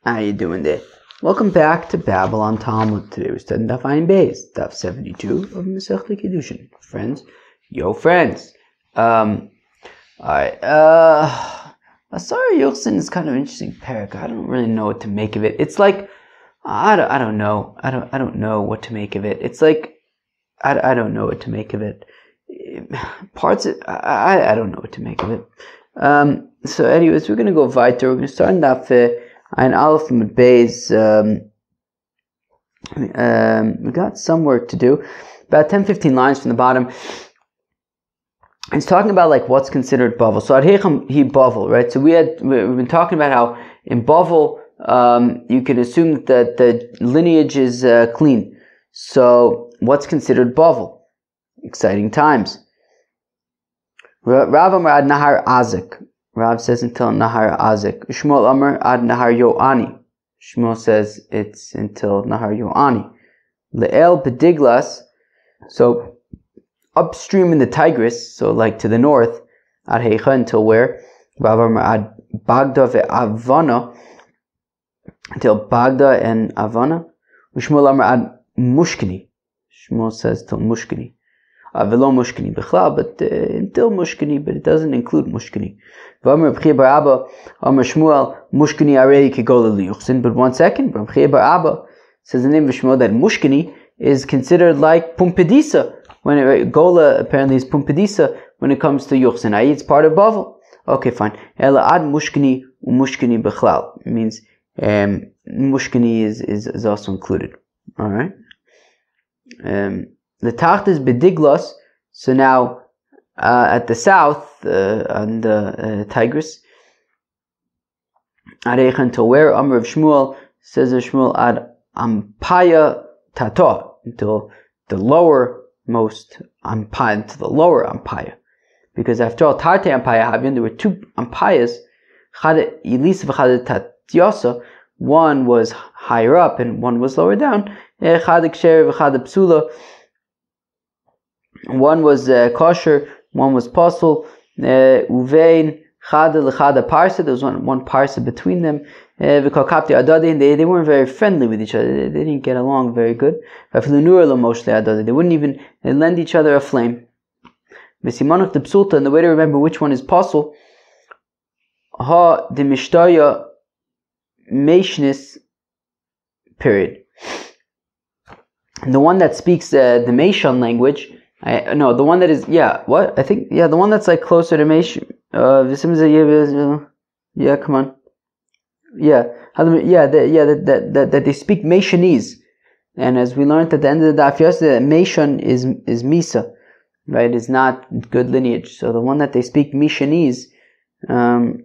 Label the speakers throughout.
Speaker 1: How you doing there? Welcome back to Babylon Talmud. Today we're studying Daf Ayin Beis, Daf 72 of Masechta Kiddushin. Friends, friends. Alright, Asar Yochsin is kind of an interesting parak. I don't really know what to make of it. It's like, I don't know. I don't know what to make of it. It's like, I don't know what to make of it. Parts of I don't know what to make of it. So anyways, we're going to go weiter. We're going to start in Daf Ayin Aleph Amud Beis. We got some work to do. About 10-15 lines from the bottom. It's talking about like what's considered Bavel. So Adhecham he Bavel, right? So we've been talking about how in Bavel you can assume that the lineage is clean. So what's considered Bavel? Exciting times. Rav Amar ad Nahar Azik. Rav says until Nahar Azik. Shmuel Amar ad Nahar Yoani. Shmuel says it's until Nahar Yoani. Le'el Bediglas. So upstream in the Tigris, so like to the north, ad Heicha until where? Rav Amar ad Bagda ve'Avana. Until Bagda and Avana. Shmuel Amar ad Mushkini. Shmuel says till Mushkini. Velo Mushkini Bichlal, but until Mushkini, but it doesn't include Mushkini. V'amar B'chia bar Abba, Amar Shmuel, Mushkini arei kigola liyuchsin. But 1 second, B'chia bar Abba says the name of Shmuel that Mushkini is considered like Pumpedisa. When Gola apparently is Pumpedisa when it comes to Yuchsin. I.e. it's part of Bavel. Okay, fine. Ela ad Mushkini u'Mushkini Bichlal. It means Mushkini is also included. Alright. The Tacht is Bediglos, so now at the south, on the Tigris, Areich until where? Amr of Shmuel, says of Shmuel, ad Ampaya Tato, until the lowermost Ampaya, to the lower Ampaya. Because after all, Tarte Ampaya Havin, there were two Ampayas, Chad Elis v'Chad Tatyasa, one was higher up and one was lower down, Chad Ksher v'Chad Psula. One was kosher, one was pasul. Uvein chada lechada parsa. There was one parsa between them. V'kalkapti adadin. They weren't very friendly with each other. They didn't get along very good. They wouldn't even lend each other a flame. V'simanach de psulta. And the way to remember which one is pasul. Ha de mishtaya meishnis. Period. And the one that speaks the Meishan language. The one that is, the one that's like closer to Meish, come on. That they speak Meishanese. And as we learned at the end of the daf yesterday, Meishan is Misa, right? Is not good lineage. So the one that they speak Meishanese, their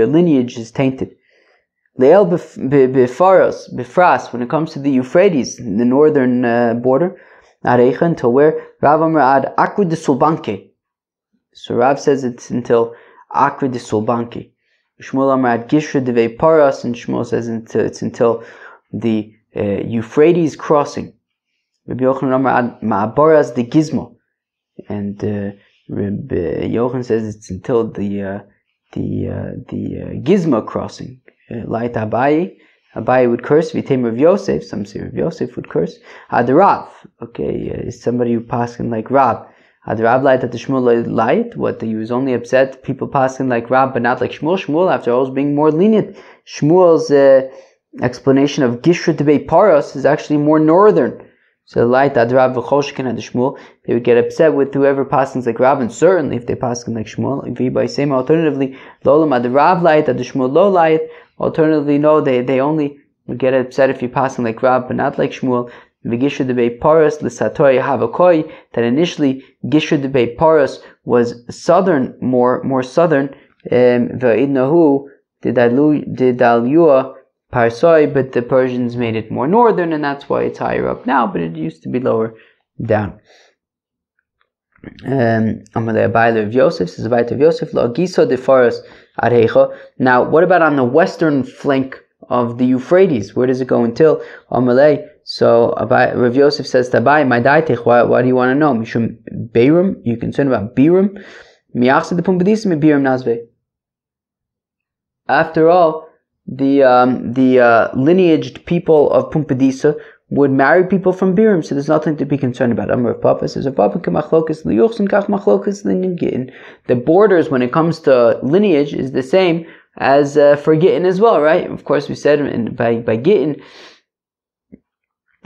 Speaker 1: lineage is tainted. Le'el befras, when it comes to the Euphrates, the northern border, Areicha until where? Rav Amar ad Akri de Sulbanke. So Rav says it's until Akri de Sulbanke. Shmuel Amar ad Gishra de Paras, and Shmuel says it's until the Euphrates crossing. Rabbi Yochanan Amar ad Ma'abaras de Gizmo, and Rabbi Yochanan says it's until the Gizmo crossing. Light Abaye would curse. Vitem Rav Yosef. Some say Rav Yosef would curse. Ad Rav. Okay, is somebody who passing like Rav. Ad Rav light at the Shmuel light. What, he was only upset people passing like Rav, but not like Shmuel. Shmuel, after all, is being more lenient. Shmuel's explanation of Gishra Debei Paros is actually more northern. So light Ad Rav v'Choshkin and the Shmuel, they would get upset with whoever passing like Rav, and certainly if they passing like Shmuel. By same alternatively, Lolam Ad Rav light Ad Shmuel lo light. Alternatively, no, they only would get upset if you're passing like Rab, but not like Shmuel. V'Gishra debei Paras l'Satori Havakoi. That initially Gishra debei Paras was southern, more southern. V'Idnahu Didalua Parsoi, but the Persians made it more northern, and that's why it's higher up now. But it used to be lower down. Amalei Abayla of Yosef says Abayla of Yosef lo Giso de Faras Areicha. Now, what about on the western flank of the Euphrates? Where does it go until Amalei? So Rav Yosef says Tabai my daitich. Why do you want to know? Mishum Beirum. You concerned about Birum? Miachse de Pumbedis me Birum Nazve. after all, the lineaged people of Pumbedisa would marry people from Birim, so there's nothing to be concerned about. Amar of Papa says, the borders when it comes to lineage is the same as for Gittin as well, right? Of course, we said by Gittin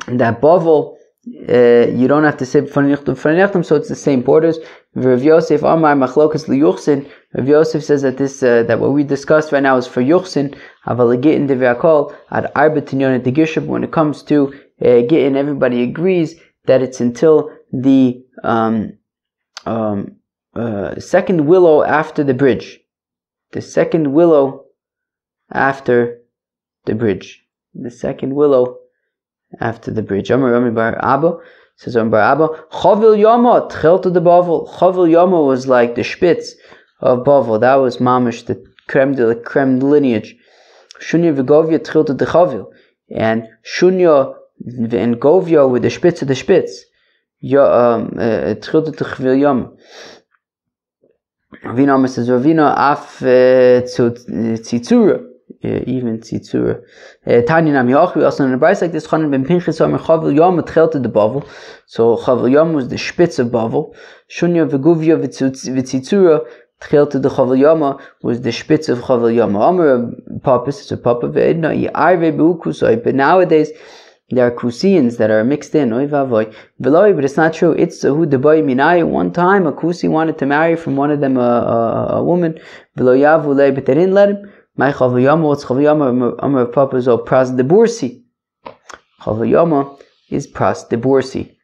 Speaker 1: that Bavel, you don't have to say B'fanei, so it's the same borders. Rav Yosef Amar Machlokas Liyuchsin. Rav Yosef says that that what we discussed right now is for Yuchsin. Aval Gittin Deviakol ad Arba Tinyon Degishab. When it comes to Gittin, everybody agrees that it's until the second willow after the bridge. The second willow after the bridge. The second willow after the bridge. Amar Rami Bar Abba says, Amar Bar Abba, Chavil Yama Tchelta de Bavel. Chavil Yama was like the spitz of Bavel. That was mamish, the creme de la creme lineage. Shunya v'Govya Tchelta de Chavil, and Shunya and Govya with the spitz of the spitz. Tchelta de Chavil Yama. Ravina says, Ravina af tzitzura. Even Tzitzura. Tanya Nam Yach, we also in a Bryce like this, Chanan ben Pinchas Amar Chavil Yom Tchelte de Bavel. So Chavil Yom was the spitz of Bavel. Shunya v'Guvya v'Tzitzura Tchelte de Chavil Yom was the spitz of Chavil Yom. Amar Papis, it's a Papa ve'edna Yarve b'Ukusoi. But nowadays there are Kusians that are mixed in. Oy vavoy. V'loi, but it's not true. It's who deboy minai. One time a Kusi wanted to marry from one of them a woman. V'lo yavu lei, but they didn't let him. My Chavil Yama, what's Chavil Yama? Amar Papa is pras de bursi. Chavil Yama is pras de bursi.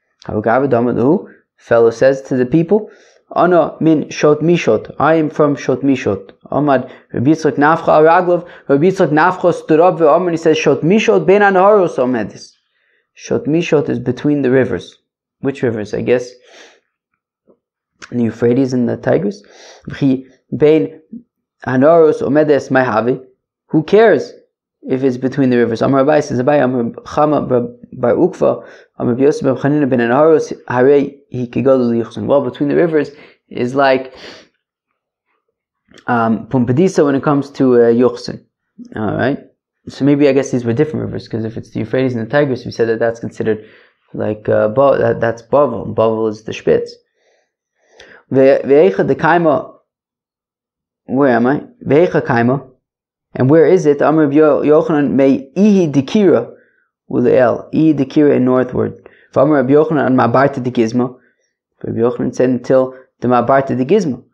Speaker 1: Fellow says to the people, Ana min shot mishot. I am from shot mishot. Amad Rabbi Yitzchak Nafcha Raglov. Rabbi Yitzchak Nafcha stood up and he says, Shot mishot ben anaharos omedis. Shot mishot is between the rivers. Which rivers? I guess the Euphrates and the Tigris. Ben Hanoros Omedes Maihavi. Who cares if it's between the rivers? Amar Abai says, Abai Amar Chama Bar Ukva Amar Yosef Ben Chanina Ben Hanoros Hare Hikigol Lichson. Well, between the rivers is like Pumbedisa when it comes to Yuchsin. Alright? So maybe I guess these were different rivers, because if it's the Euphrates and the Tigris, we said that that's considered like that's Bavel. Bavel is the Spitz. Ve'echa de Kaima. Where am I? Ve'echa Kaima. And where is it? Amr Yochanan may ihi dikira ule'el. Ihi dikira in northward. Amr Rabbi Yochanan and Mabarta de Gizma. Rabbi Yochanan said until the Mabarta de Gizma.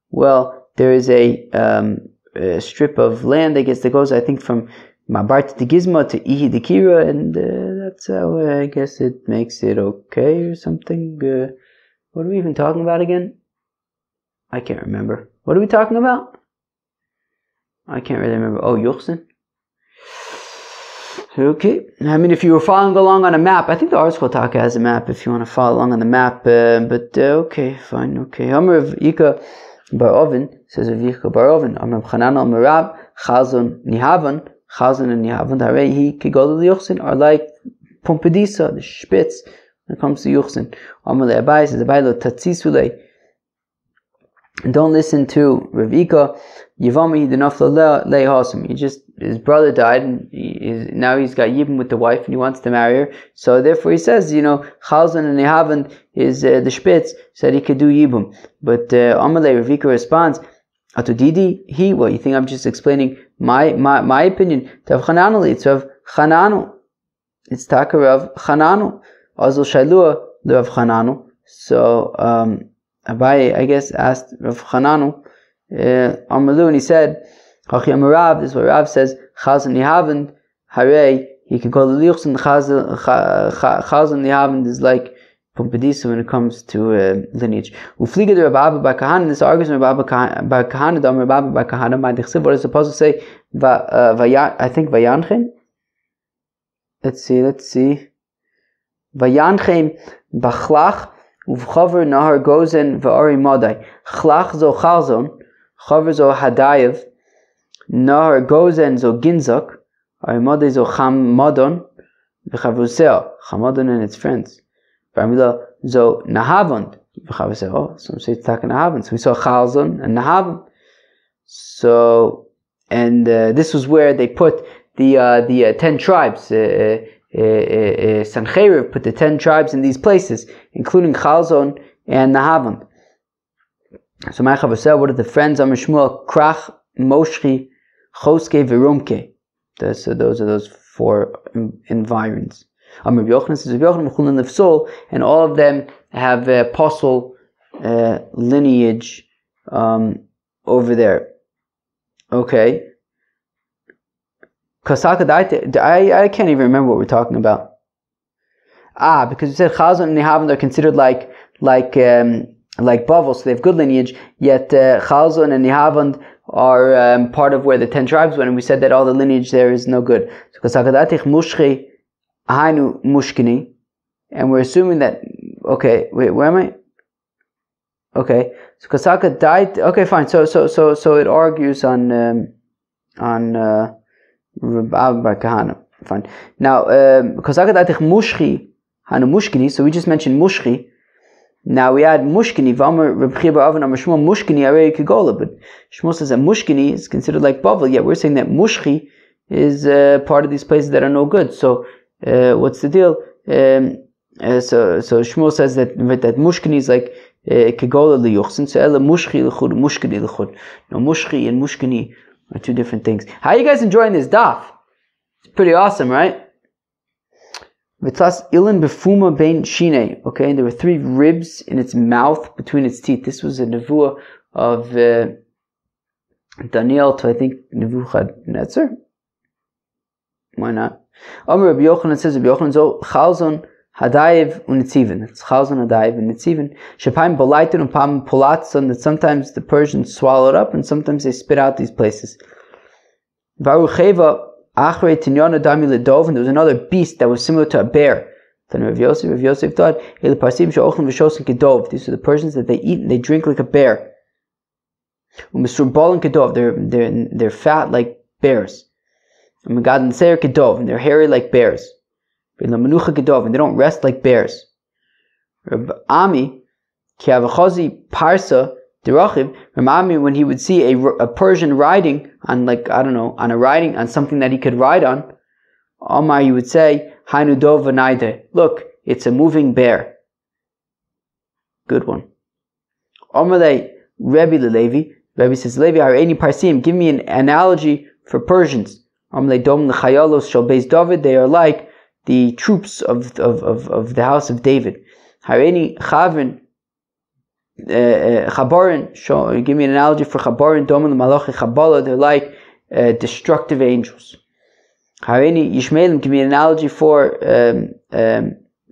Speaker 1: Well, there is a strip of land, I guess, that goes, I think, from Mabarta de Gizma to ihi dikira, and that's how I guess it makes it okay or something. What are we even talking about again? I can't remember. What are we talking about? I can't really remember. Oh, Yuchsin? Okay. I mean, if you were following along on a map, I think the article Taka has a map if you want to follow along on the map. But okay, fine. Okay. Amr of Ika Bar Oven says of Ika Bar Oven. Amr of Chanana Amr Rab Chazon Nihavan. Chazon and Nihavan. Harei Kigol Yuchsin are like Pumbedisa, the Spitz, when it comes to Yuchsin. Amr Le Abai says Abai Lo Tatzisule. And don't listen to Ravika. Yivami Dinafla Le Hasim. His brother died, and now he's got Yibam with the wife, and he wants to marry her. So therefore he says, Chalzan and Nehavan is the Spitz, said he could do Yibam. But Amalei Ravika responds, Atudidi, what, you think I'm just explaining my opinion? Tav Chananali, it's of Chananu. It's Takar of Chananu. Azul Shailua, Rav Chananu. So, Abai, I guess, asked Rav Chananu, Amalu, and he said, Hachi Amarav, this is what Rav says, Chazan Nihavand, Hare, he could go to Lichson, Chazan Nihavand is like Pumbedisa when it comes to lineage. Ufliga de Rabbi Abba Bar Kahana, this argues with Rabbi Bar Kahana, Dam Rabbi Abba Bar Kahana, my Dechsiv, what is supposed to say, I think Vayanchem? Let's see. Vayanchem Bachlach, Uvchaver Nahar Gozen Va'ari Madai. Chlach zo Chalzon, Chaver zo Hadayev, Nahar Gozen zo Ginzak, Ari Madai zo Cham Madon, V'chavuseo, Chamadon and its friends. V'amila zo Nahavand, V'chavuseo. Some say it's Taka Nahavand. So we saw Chalzon and Nahavand. So, and this was where they put the 10 tribes. Sancheriv put the 10 tribes in these places, including Chalzon and Nahavon. So my Chaver said, what are the friends? Amar Shmuel, Krach, Moshchi, Choske, Virumke. So those are those 4 environs. Amar Yochanan says, and all of them have apostle lineage over there. Okay. I can't even remember what we're talking about. Because we said Chazon and Nehavon are considered like Bavel, so they have good lineage, yet Chazon and Nehavon are part of where the 10 tribes went, and we said that all the lineage there is no good. So Mushkini, and we're assuming that, okay, wait, where am I? Okay, so Kasaka died, okay, fine, so it argues on Rabbi Bar Kahana. Fine. Now, Kasaka datich Mushchi, Hanu Mushkini, so we just mentioned Mushchi. Now we add Mushkini, Vamar Reb Chia Bar Avon Amar Shmuel Mushkini Arei Kigola, but Shmuel says that Mushkini is considered like Bavel, yet we're saying that Mushchi is part of these places that are no good. So, what's the deal? So Shmuel says that Mushkini is like Kigola liyuchsin, so Ela Mushchi l'chud, Mushkini l'chud. No, Mushchi and Mushkini are 2 different things. How are you guys enjoying this daf? It's pretty awesome, right? V'tlas ilan befuma bein shine. Okay, and there were 3 ribs in its mouth between its teeth. This was a nevuah of Daniel to, I think, Nebuchadnezzar. Why not? Amar Rabbi Yochanan says, Rabbi Yochanan zo Chalzon Hadayev Unitziven. It's Chalzon Hadayev Unitziven. Shepaim Bolaitun and Pam Polatzon, that sometimes the Persians swallow it up and sometimes they spit out these places. Varucheva Achrei Tinyana Dami Ledov, and there was another beast that was similar to a bear. Then Rav Yosef thought, El Parsim She'ochlin V'Shosin Kedov. These are the Persians that they eat and they drink like a bear. U'Mesur Balin Kedov. They're fat like bears. U'Megadan Seir Kedov, and they're hairy like bears. U'Lamanucha Kedov, and they don't rest like bears. Reb Ami Ki Avachazi Parsa Derachiv. Reb Ami, when he would see a Persian riding on, on something that he could ride on, Omar, you would say, Hainu Dov V'Naide. Look, it's a moving bear. Good one. Omalei Rebbe Levi. Rebbe says, Levi, Hareini Parsim, give me an analogy for Persians. Omalei Dom L'Chayalos Shal Beis David. They are like the troops of the house of David. Hareini Chavin Chabarin. Give me an analogy for Chabarin. Dom L'Malachi Chabala. They're like destructive angels. Hareini Yishmaelim, give me an analogy for a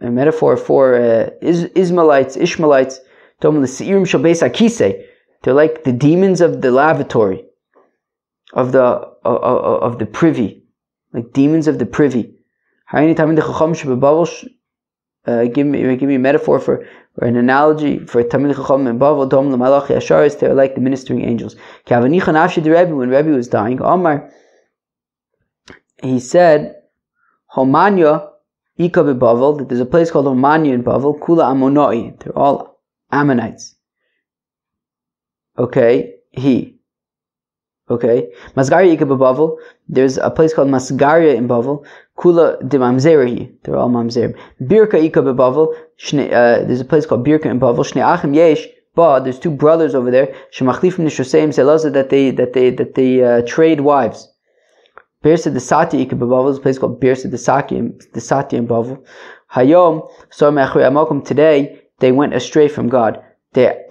Speaker 1: metaphor for Ishmaelites. Dom L'Seirim Shal Beis Akise. They're like the demons of the lavatory, of the privy, like demons of the privy. Give me a metaphor or an analogy for Tamid Chacham and Bavel Dom L'Malachi Asharis. They're like the ministering angels. When Rebbe was dying, Omar, he said, Homanya Ika beBavel, that there's a place called Homanya in Bavel, Kula Amonoi. They're all Ammonites. Okay, Masgaria Ika beBavel, there's a place called Masgaria in Bavel, Kula de Mamzerahi. They're all Mamzerim. Birka Ika beBavel, there's a place called Birka in Bavel, Shnei Achim Yesh, but there's 2 brothers over there, Shemachlifim Nishoseim Selaza, that they trade wives. Birsa de Sati Ika beBavel, there's a place called Birsa de Sati in Bavel. Hayom, so today, they went astray from God. That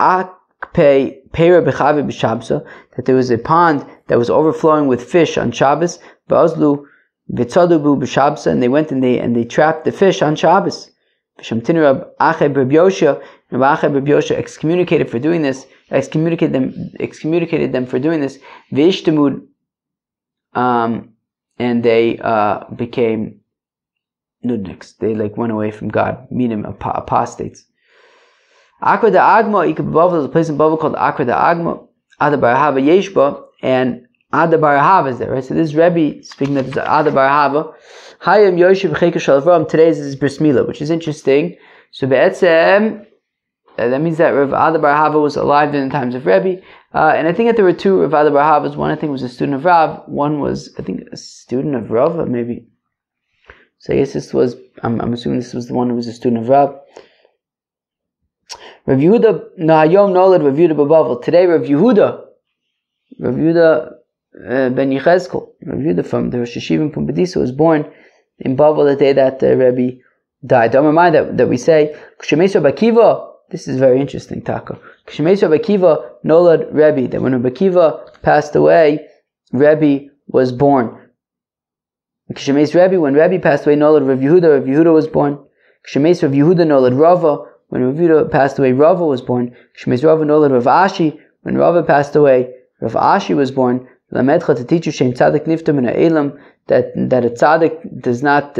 Speaker 1: there was a pond that was overflowing with fish on Shabbos, and they went and they trapped the fish on Shabbos. Rabbi Yosha excommunicated them for doing this. And they became nudniks. They went away from God, meaning apostates. Akra da Agma, there's a place in Bavel called Akra da Agma, Ada Bar Hava Yeshba, and Ada Bar Hava is there, right? So this Rebbe speaking that there's Ada Bar Hava. Hayim Yoshev Cheka Shel Avram, today's is Bris Milah, which is interesting. So Be'etzem, that means that Rav Ada Bar Hava was alive during the times of Rebbe. And I think that there were two Rav Ada Bar Havas. One I think was a student of Rav. One was, I think, a student of Rav, maybe. So I guess this was, I'm assuming this was the one who was a student of Rav. Rav Yehuda Nahayom Nolad Rav Yehuda Babavel. Today Rav Yehuda Ben Yechezkel, Rav Yehuda from the Rosh Yeshiva in Pumbedisa, was born in Bavel the day that Rebbe died. Don't remind that we say, Kshemeis Rabbi Akiva. This is very interesting, Taka. Kshemeis Rabbi Akiva Nolad Rebbe. That when Rabbi Akiva passed away, Rebbe was born. Kshemeis Rebbe, when Rebbe passed away, Nolad Rav Yehuda was born. Kshemeis Rav Yehuda Nolad Rava. When Rav Yehuda passed away, Rava was born. Kshemeis Rava Nolad Rav Ashi. When Rava passed away, Rav Ashi was born. Lamedcha, to teach you Shem Tzadik Nifta Min Ha'elam, that a tzaddik does not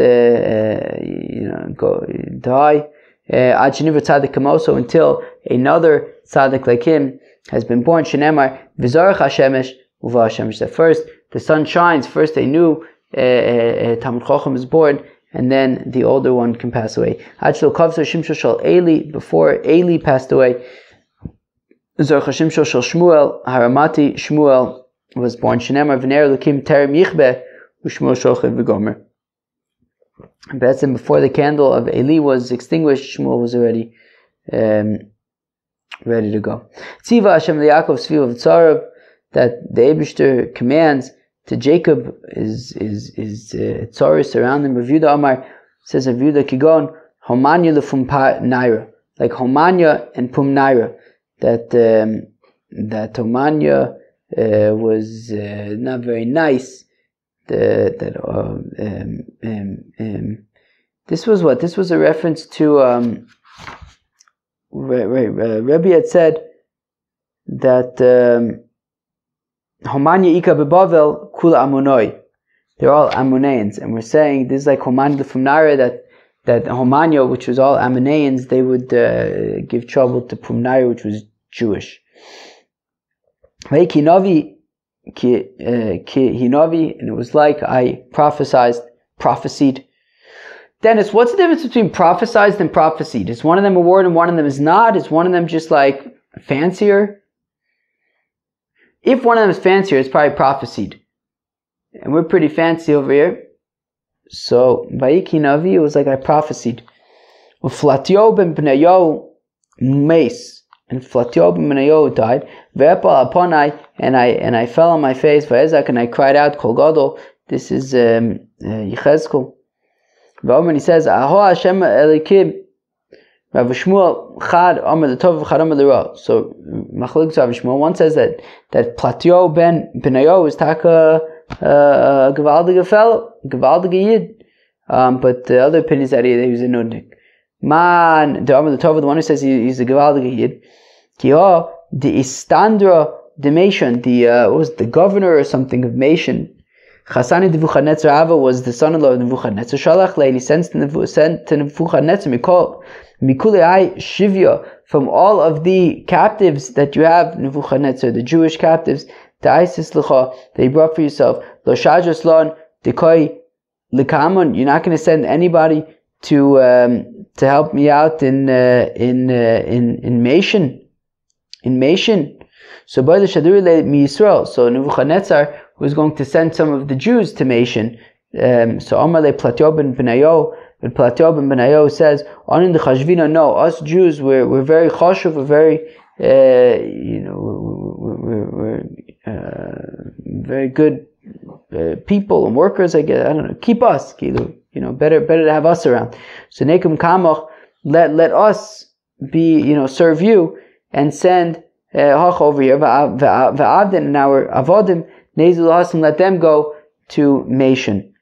Speaker 1: go die Ad Sheniva Tzadik Kamoso, until another tzaddik like him has been born. Shenemar V'zarach Hashemesh Uva Hashemesh. That first the sun shines, first a new Talmud Chacham is born, and then the older one can pass away. Ad Shlo Kavso Shimshol Shal Eli, before Eli passed away, Zarach Shimshol Shal Shmuel Haramati, Shmuel was born. Shenemar V'ner Lukim Terem Yichbe U'Shmuel Shochid V'Gomer. But before the candle of Eli was extinguished, Shmuel was already ready to go. Tziva Hashem LeYaakov Sviv of Tzarav, that the Eibishter commands to Jacob is Tzaris around him. Rav Yehuda Amar says, Rav Yehuda Kigon Homanya Lefum Naira, like Homanya and Pum Naira, that Homanya was not very nice. This was what? This was a reference to Rebbe had said that Homanya Ika Bebavel Kula Amunoi. They're all Ammonaeans, and we're saying this is like Homanya from Nara, that Homanya, which was all Ammonaeans, they would give trouble to Pumnara, which was Jewish. Hinovi, and it was like I prophesied. Dennis, what's the difference between prophesied and prophesied? Is one of them a word and one of them is not? Is one of them just like fancier? If one of them is fancier, it's probably prophesied. And we're pretty fancy over here. So, Vayiki Navi, it was like I prophesied. Flatio ben Benayo mace. And Flatio ben Benayo died. Ve'epal aponai, and I fell on my face. Va'ezak, and I cried out, Kol Gadol. This is Yechezkel. V'omer, he says, Aho Hashem Elikim. Rav Shmuel Chad Omer L'Tov Chad Omer L'Ra. So Machlokes Rav Shmuel, one says that Platio ben Benayo is taka gewaldige fellow, gewaldige yid. But the other opinion is that he was a nudnik. Man, the Omer L'Tov, the one who says he's a gewaldige yid. Kiho the Istandra the Mation, what was the governor or something of Mation. Chasani Nebuchadnezzar Ava was the son-in-law of Nebuchadnezzar. Shalach Lein, he sent to Nebuchadnezzar Mikulei Shivya, from all of the captives that you have, Nebuchadnezzar, the Jewish captives, the Isis Lecha, that you brought for yourself. Lo Shajas Lon Dekoi Likamon, you're not going to send anybody to help me out in Mation. In Mation. So by the Shadur Mi Yisrael, so Nebuchadnezzar was going to send some of the Jews to Mation. So Amar le Platio ben Benayo, but Platio ben Benayo says, on in the Chashvina, no, us Jews, we're very chashuv, we're very, we're very good people and workers, I guess, I don't know, keep us, better to have us around. So Nekum Kamach, let us be, serve you, and send Hach over here, Va'avden, and our Avodim, Nezul Hasim, let them go to Mation.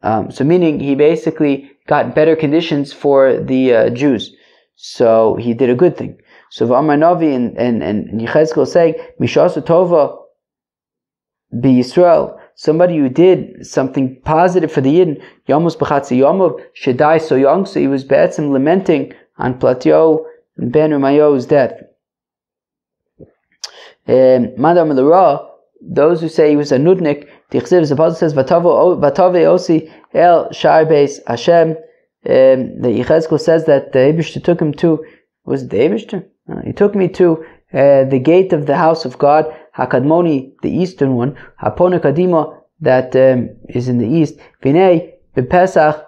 Speaker 1: So meaning he basically got better conditions for the Jews. So he did a good thing. So V'amar Navi and Yechezkel saying, Mishasa Tova Be Yisrael, somebody who did something positive for the Yidden, Yomos B'chatzi Yomov, should die so young, so he was be'etzim lamenting on Platio and Ben Rumayo's death. Madam L'Ra, those who say he was a nudnik, the Apostle says, Vatave Osi El Shar Beis Hashem. The Yechezkel says that the Eibishter took him to Was the Eibishter? He took me to the gate of the house of God, Hakadmoni, the eastern one, Hapona Kadima, that is in the east. Vinay, B'Pesach,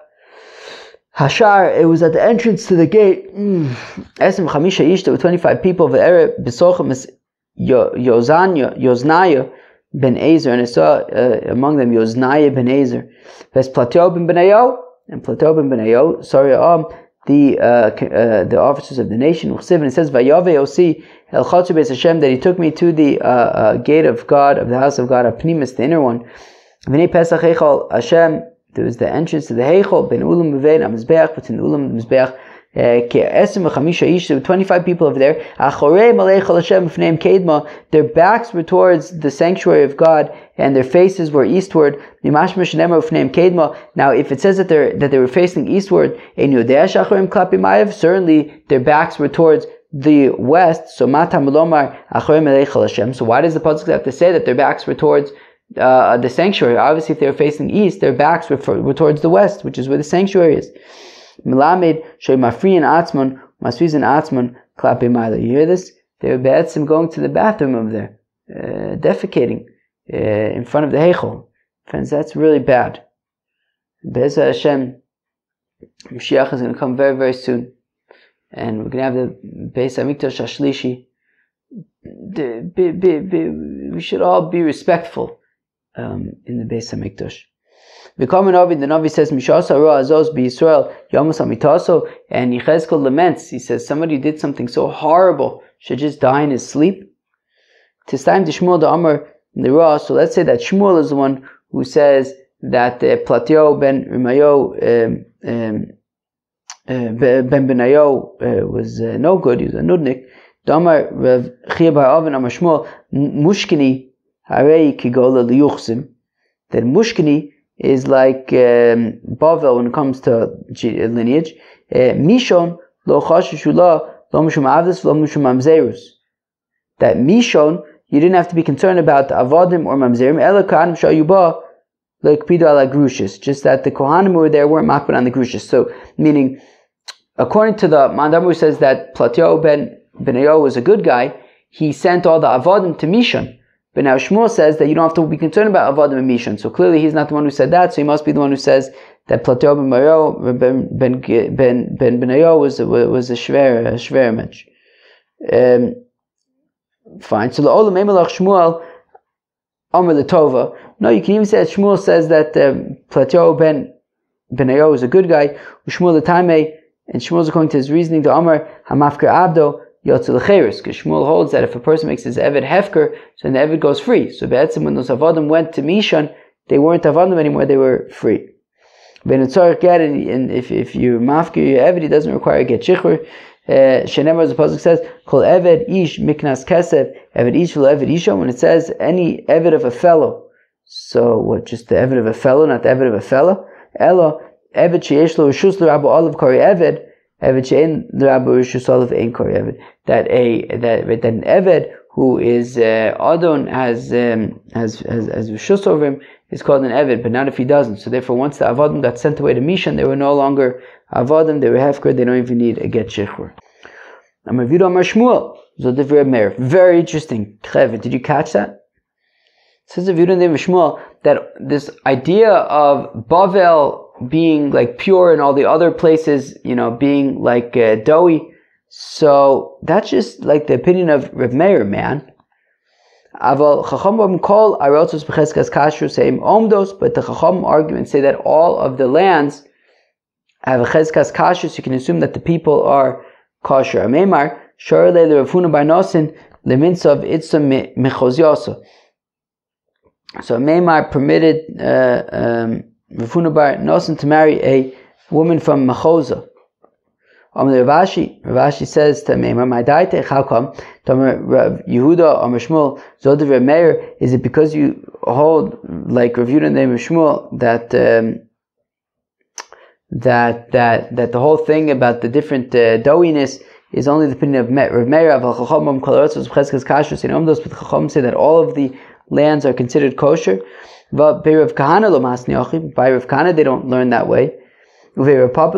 Speaker 1: Hashar, it was at the entrance to the gate. Esem Chamisha Ish, there were 25 people of the area, B'Sochem Yoznaya ben Ezer, and I saw among them Yoznaya ben Ezer. Ves Plateo ben Benayo, and Plateo ben Benayo, the officers of the nation. And it says, Vayave Osi El Chotzer Beis Hashem, that he took me to the gate of God, of the house of God, Apnimis, the inner one. V'nei Pesach Heichal Hashem, there was the entrance to the Heichal, Ben Ulam Bevein Amizbeach, between the Ulam and Mizbeach, Ke'esim V'chamisha Ish, there were 25 people over there. Achorei Maleichal Hashem V'neim Kedma, their backs were towards the sanctuary of God, and their faces were eastward. Mimashma Shnemer V'neim Kedma. Now, if it says that they were facing eastward, Ein Yodeh Shachorim Klapi Mayev, certainly their backs were towards the west. So Mata Melomar Achorei Maleichal Hashem. So why does the pasuk have to say that their backs were towards the sanctuary? Obviously, if they were facing east, their backs were towards the west, which is where the sanctuary is. Milamed Shoy Mafriyan Atzman, Masvizan Atzman, Klape Maila. You hear this? They were be'etzim going to the bathroom over there, defecating in front of the Heichel. Friends, that's really bad. Be'ezah Hashem, Mashiach is going to come very, very soon. And we're going to have the Beis HaMikdash Ashlishi. We should all be respectful in the Beis HaMikdash. The Navi says, Mishasa Ra Azos B'Yisrael Yamos Amitaso, and Yechezkel laments. He says somebody did something so horrible, should just die in his sleep. Tis time to Shmuel the Amar in the Ra. So let's say that Shmuel is the one who says that Platio ben Rimayo Ben Benayo was no good. He was a nudnik. Damar Rav Chia bar Oven Amar Shmuel Mushkini Harei Kigola Liyuchsim. That Mushkini is like Bavel when it comes to lineage. Mishon lo chashishula lo mishum avdus lo mishum mamzerus. That Mishon, you didn't have to be concerned about avodim or mamzerim. Ela kohanim shayuba lekpidu ala grushis. Just that the kohanim who were there weren't makbid on the grushis. So, meaning, according to the Mandamur who says that Platio ben Benayo was a good guy, he sent all the avodim to Mishon. But now Shmuel says that you don't have to be concerned about Avodim and Mishon. So clearly he's not the one who said that, so he must be the one who says that Plateo ben Benayo was a shver mensch. Fine. So the Olam Emelach Shmuel Amar L'Tova. No, you can even say that Shmuel says that Plateo ben Benayo is a good guy. Shmuel L'Tamei, and Shmuel's according to his reasoning to Amar Hamafker Abdo Yotzil Cheres, because Shmuel holds that if a person makes his Eved Hefker, so then the Eved goes free. So Be'etzim, when those Avodim went to Mishon, they weren't Avodim anymore, they were free. Ben Etzorach get, and if you mafkir your Eved, he doesn't require a get Shichur. Shenemar, as the pasuk says, Kol Eved Ish Miknas Kesef, Eved Ish V'lo Eved Isha, when it says any Eved of a fellow. So what, just the Eved of a fellow, not the Eved of a fellow? Elo, Eved Sheyesh Lo Rishus L'Rabbo Olav Kari Eved, Eved She'en L'Rabbo Rishus Olav Ein Kari Eved. That an Eved who is Adon has Rishus over him is called an Eved, but not if he doesn't. So therefore, once the Avodim got sent away to Mishon, they were no longer Avodim, they were Hefker, they don't even need a get Shechur. Amar Vidu Amar Shmuel, Zodiv Meir. Very interesting. Clever. Did you catch that? It says the Vidu and Shmuel that this idea of Bavel being like pure and all the other places, being like doughy. So that's just like the opinion of Rav Meir, man. Aval Chacham call Arotos B'Cheskas Kashrus Seim Omdos, but the Chacham arguments say that all of the lands have a Cheskas Kashrus. You can assume that the people are kosher. Ameimar Shorele LeRavuna Bar Nosin LeMinsav Itzum Mechozyoso. So Ameimar permitted Ravuna Bar Nosin to marry a woman from Mechoza. Ravashi says to Meimar, "My daite, how come? Rav Yehuda or Shmuel Zodiv Rav Meir? Is it because you hold like Rav Yehuda and Shmuel that the whole thing about the different doughiness is only the opinion of Rav Meir? But the Chacham say that all of the lands are considered kosher. By Rav Kahana they don't learn that way. By Rav Papa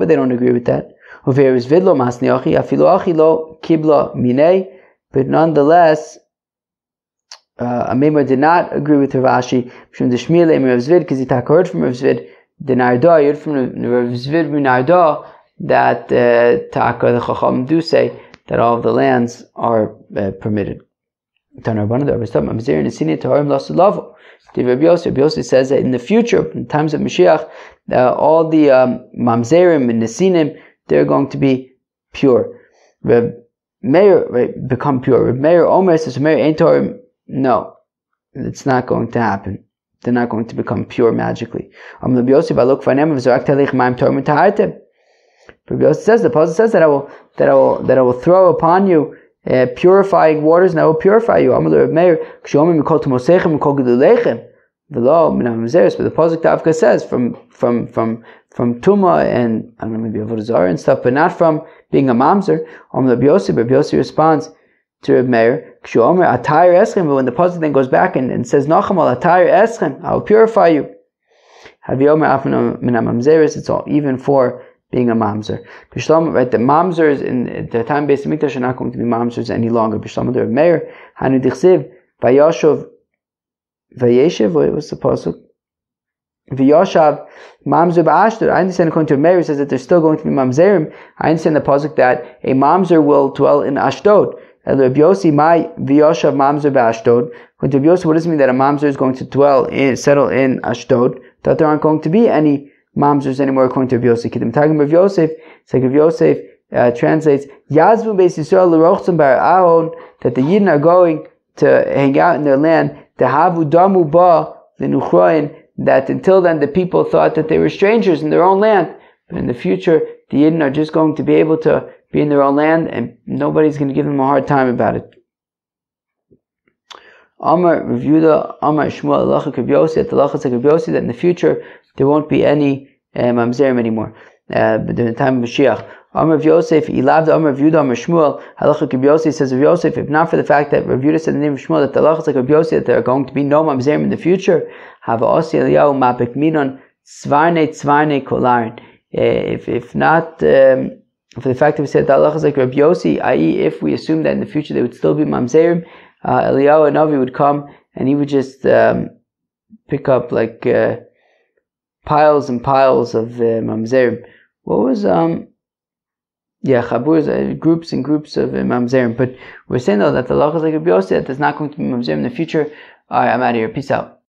Speaker 1: they don't agree with that. But nonetheless, a Memar did not agree with Rav Ashi because he heard from Rav Zvid the Narda, heard from Rav Zvid Narda that Taka the Chacham do say that all of the lands are permitted. Rabbi Yossi says that in the future, in times of Mashiach, all the mamzerim and nesinim, they're going to be pure. Reb Meir become pure. Reb Meir Omer says, Meir ain't Torah. No, it's not going to happen. They're not going to become pure magically. Rabbi Yossi says, the Pasuk says that I will throw upon you purifying waters, and I will purify you. But the Pasuk Tavka says from Tuma and I don't know, maybe Avodah Zarah and stuff, but not from being a mamzer. Rabbi Yossi responds to Reb Meir, but when the Pasuk then goes back and says Nachamal Atayr Eschem, I will purify you. It's all even for being a mamzer. Right, the mamzers in the time Beis Hamikdash are not going to be mamzers any longer. Bishlam the Reb Meir, Hanu Dichsiv, Vayashov, Vayeshev, what was the pasuk? Vayashav, mamzer ba'ashdod. I understand according to Reb Meir, says that there's still going to be mamzerim. I understand the pasuk that a mamzer will dwell in Ashdod. Reb Yossi, my Vayashav mamzer ba'ashdod. According to Reb Yossi, what does it mean that a mamzer is going to settle in Ashdod? That there aren't going to be any mamzers anymore according to Rav Yosef. Kiddim Tagim Rav Yosef, it's like Rav Yosef translates, Yazvu Beis Yisrael l'rochtzim bar Ahon, that the Yidden are going to hang out in their land, Dehavu damu ba l'nuchroin, that until then the people thought that they were strangers in their own land, but in the future the Yidden are just going to be able to be in their own land and nobody's going to give them a hard time about it. Amar Rav Yehuda, Amar Shmuel Halacha Rav Yossi, at the Halacha Rav Yossi, that in the future there won't be any mamzerim anymore. But during the time of Mashiach, Amar Rav Yosef, he loved Amar Rav Yehuda, Amar Shmuel Halacha Rav Yossi, says Rav Yosef, if not for the fact that Rav Yehuda said the name of Shmuel, that the Halacha Rav Yossi, that there are going to be no mamzerim in the future, Hava Osi Eliyahu Mapek Minon Tzvarne Kolarin. If not for the fact that we said the Halacha like Rav Yossi, i.e., if we assume that in the future there would still be mamzerim, Eliyahu Navi would come and he would just pick up like piles and piles of mamzerim. What was chaburs, groups and groups of mamzerim. But we're saying though that the halacha is like Rabbi Yossi, that there's not going to be mamzerim in the future. All right, I'm out of here. Peace out.